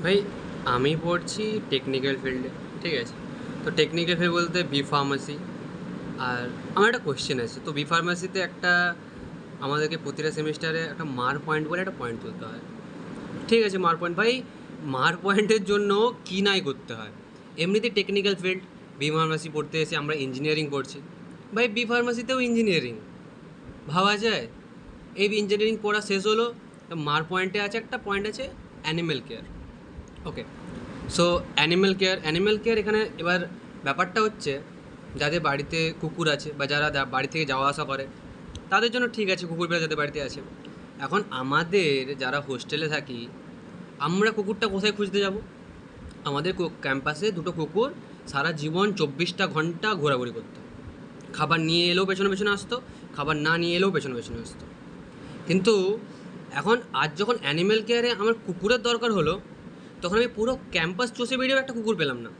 ভাই আমি পড়ছি টেকনিক্যাল ফিল্ডে, ঠিক আছে? তো টেকনিক্যাল ফিল্ড বলতে বি ফার্মাসি। আর আমার একটা কোয়েশ্চেন আছে, তো বি ফার্মাসিতে একটা আমাদেরকে প্রতিটা সেমিস্টারে একটা মার পয়েন্ট বলে একটা পয়েন্ট তুলতে হয়, ঠিক আছে? মার পয়েন্ট ভাই, মার পয়েন্টের জন্য কী নাই করতে হয়। এমনিতে টেকনিক্যাল ফিল্ড, বি ফার্মাসি পড়তে এসে আমরা ইঞ্জিনিয়ারিং পড়ছি, ভাই বি ফার্মাসিতেও ইঞ্জিনিয়ারিং, ভাবা যায়? এই ইঞ্জিনিয়ারিং পড়া শেষ হলো, মার পয়েন্টে আছে একটা পয়েন্ট আছে অ্যানিম্যাল কেয়ার। ওকে, সো অ্যানিম্যাল কেয়ার এখানে এবার ব্যাপারটা হচ্ছে, যাদের বাড়িতে কুকুর আছে বা যারা বাড়ি থেকে যাওয়া আসা করে তাদের জন্য ঠিক আছে, কুকুর বেড়া যাদের বাড়িতে আছে। এখন আমাদের যারা হোস্টেলে থাকি, আমরা কুকুরটা কোথায় খুঁজতে যাব? আমাদের ক্যাম্পাসে দুটো কুকুর সারা জীবন 24টা ঘন্টা ঘোরাঘুরি করতো, খাবার নিয়ে এলেও পেছনে পেছনে আসতো, খাবার না নিয়ে এলেও পেছনে পেছনে আসতো। কিন্তু এখন আজ যখন অ্যানিম্যাল কেয়ারে আমার কুকুরের দরকার হলো, তখন আমি পুরো ক্যাম্পাস চষে বেরিয়েও একটা কুকুর পেলাম না।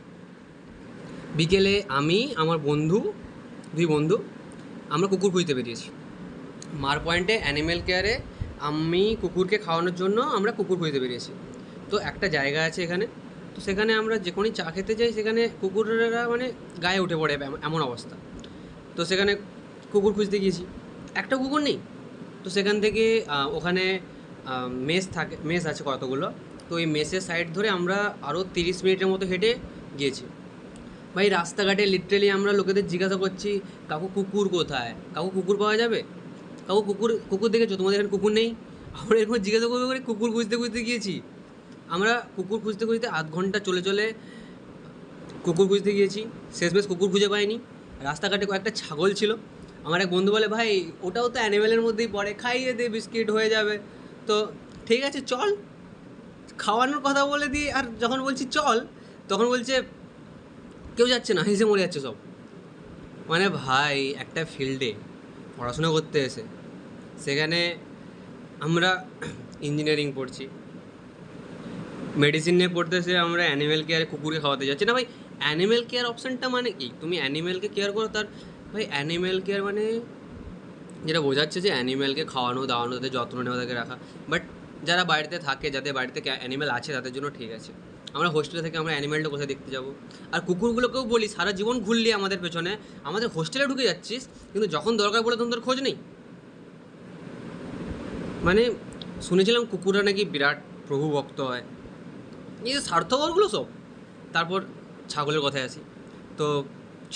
বিকেলে আমি আমার বন্ধু, দুই বন্ধু, আমরা কুকুর খুঁজতে বেরিয়েছি মার পয়েন্টে অ্যানিম্যাল কেয়ারে। আমি কুকুরকে খাওয়ানোর জন্য আমরা কুকুর খুঁজতে বেরিয়েছি। তো একটা জায়গা আছে এখানে, তো সেখানে আমরা যখনই চা খেতে যাই সেখানে কুকুরেরা মানে গায়ে উঠে পড়ে এমন অবস্থা। তো সেখানে কুকুর খুঁজতে গিয়েছি, একটা কুকুর নেই। তো সেখান থেকে ওখানে মেস আছে কতগুলো। তো এই মেসের সাইড ধরে আমরা আরও 30 মিনিটের মতো হেঁটে গিয়েছি। ভাই রাস্তাঘাটে লিটারেলি আমরা লোকেদের জিজ্ঞাসা করছি, কাকু কুকুর কোথায়, কাকু কুকুর পাওয়া যাবে, কাকু কুকুর কুকুর দেখেছো, তোমাদের এখানে কুকুর নেই? আমরা এরকম জিজ্ঞাসা করবে করে কুকুর খুঁজতে খুঁজতে গিয়েছি। আমরা কুকুর খুঁজতে খুঁজতে আধ ঘন্টা চলে চলে কুকুর খুঁজতে গিয়েছি, শেষমেশ কুকুর খুঁজে পাইনি। রাস্তাঘাটে কয়েকটা ছাগল ছিল। আমার এক বন্ধু বলে, ভাই ওটাও তো অ্যানিমেলের মধ্যেই পড়ে, খাইয়ে দে, বিস্কিট হয়ে যাবে। তো ঠিক আছে চল, খাওয়ানোর কথা বলে দিই, আর যখন বলছি চল তখন বলছে কেউ যাচ্ছে না, হেসে মরে যাচ্ছে সব। মানে ভাই একটা ফিল্ডে পড়াশোনা করতে এসে সেখানে আমরা ইঞ্জিনিয়ারিং পড়ছি, মেডিসিন নিয়ে পড়তে এসে আমরা অ্যানিম্যাল কেয়ারে কুকুরকে খাওয়াতে যাচ্ছি না। ভাই অ্যানিম্যাল কেয়ার অপশানটা মানে কি? তুমি অ্যানিম্যালকে কেয়ার করো তার, ভাই অ্যানিম্যাল কেয়ার মানে যেটা বোঝাচ্ছে যে অ্যানিম্যালকে খাওয়ানো দাওয়ানো, তাদের যত্ন নেওয়া, তাদেরকে রাখা। বাট যারা বাড়িতে থাকে, যাদের বাড়িতে অ্যানিম্যাল আছে তাদের জন্য ঠিক আছে। আমরা হোস্টেলে থেকে আমরা অ্যানিম্যালটা কোথায় দেখতে যাবো? আর কুকুরগুলোকেও বলি সারা জীবন ঘুরলি আমাদের পেছনে, আমাদের হোস্টেলে ঢুকে যাচ্ছিস, কিন্তু যখন দরকার পড়ে তখন তোর খোঁজ নেই। মানে শুনেছিলাম কুকুররা নাকি বিরাট প্রভু ভক্ত হয়, এই যে স্বার্থপরগুলো সব। তারপর ছাগলের কথায় আসি, তো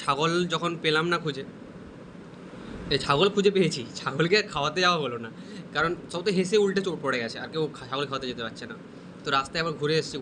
ছাগল যখন পেলাম না খুঁজে, এই ছাগল খুঁজে পেয়েছি, ছাগলকে আর খাওয়াতে যাওয়া হলো না, কারণ সব তো হেসে উল্টে চোট পড়ে গেছে, আর কেউ ছাগল খাওয়াতে যেতে পারছে না। তো রাস্তায় আবার ঘুরে এসেছি।